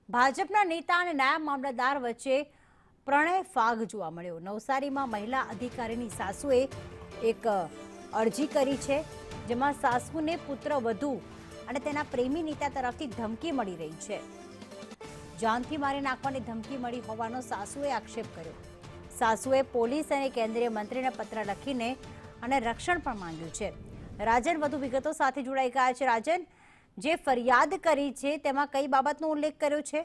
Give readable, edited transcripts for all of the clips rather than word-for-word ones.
ભાજપના નેતા અને નાયબ મામલતદાર વચ્ચે પ્રણય ફાગ જોવા મળ્યો। નવસારીમાં મહિલા અધિકારીની સાસુએ એક અરજી કરી છે, જેમાં સાસુને પુત્ર વધુ અને તેના પ્રેમી નેતા તરફથી ધમકી મળી રહી છે। જાનથી મારી નાખવાની ધમકી મળી હોવાનો સાસુએ આક્ષેપ કર્યો। સાસુએ પોલીસ અને કેન્દ્રીય મંત્રીને પત્ર લખીને અને રક્ષણ પણ માંગ્યું છે। રાજન વધુ વિગતો સાથે જોડાઈ ગયા છે। રાજન, જે ફરિયાદ કરી છે તેમાં કઈ બાબતનો ઉલ્લેખ કર્યો છે?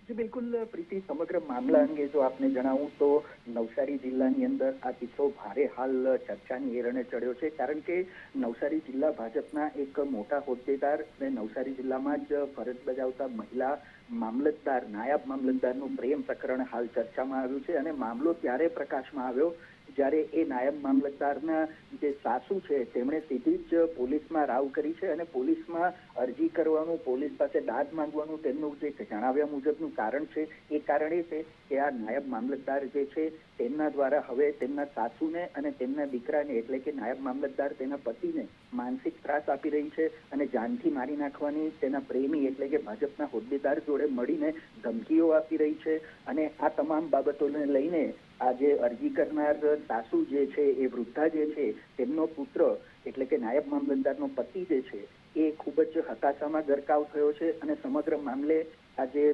जी बिल्कुल प्रीति, समग्र मामला अंगे जो आपने जણાવું तो नवसारी जिल्लाની અંદર આ કિસ્સો ભારે હાલ ચર્ચાની એરણે ચડ્યો છે, કારણ કે નવસારી જિલ્લા ભાજપના એક મોટા હોદ્દેદાર અને નવસારી જિલ્લામાં જ ફરજ બજાવતા મહિલા મામલતદાર, નાયબ મામલતદારનું પ્રેમ પ્રકરણ હાલ ચર્ચામાં આવ્યું છે। અને મામલો ત્યારે પ્રકાશમાં આવ્યો જ્યારે એ નાયબ મામલતદારના જે સાસુ છે તેમણે સીધી જ પોલીસમાં રાવ કરી છે અને પોલીસમાં અરજી કરવાનું, પોલીસ પાસે દાદ માંગવાનું તેમનું જે જણાવ્યા મુજબનું કારણ છે એ કારણ એ છે કે આ નાયબ મામલતદાર જે છે તેમના દ્વારા હવે તેમના સાસુને અને તેમના દીકરાને એટલે કે નાયબ મામલતદાર તેના પતિને માનસિક ત્રાસ આપી રહી છે અને જાનથી મારી નાખવાની તેના પ્રેમી એટલે કે ભાજપના હોદ્દેદાર જોડે મળીને ધમકીઓ આપી રહી છે। અને આ તમામ બાબતોને લઈને આ જે અરજી કરનાર સાસુ જે છે એ વૃદ્ધા જે છે તેમનો પુત્ર એટલે કે નાયબ મામલતદારનો પતિ જે છે એ ખૂબ જ હતાશામાં ગરકાવ થયો છે। અને સમગ્ર મામલે આ જે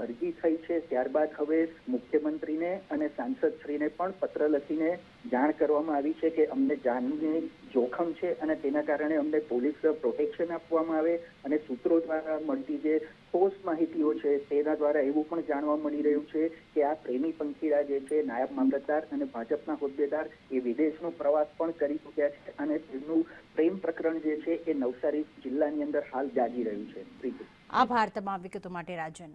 અરજી થઈ છે ત્યારબાદ હવે મુખ્યમંત્રીને અને સાંસદશ્રીને પણ પત્ર લખીને જાણ કરવામાં આવી છે કે અમને જાનની જોખમ છે અને તેના કારણે અમને પોલીસ પ્રોટેક્શન આપવામાં આવે। અને સૂત્રો દ્વારા મળતી જે ઠોસ માહિતીઓ છે તેના દ્વારા એવું પણ જાણવા મળી રહ્યું છે કે આ પ્રેમી પંખીડા જે છે નાયબ મામલતદાર અને ભાજપના હોદ્દેદાર એ વિદેશનો પ્રવાસ પણ કરી ચૂક્યા છે અને તેમનું પ્રેમ પ્રકરણ જે છે એ નવસારી જિલ્લાની અંદર હાલ જાગી રહ્યું છે। આભાર તમામ વિગતો માટે રાજન।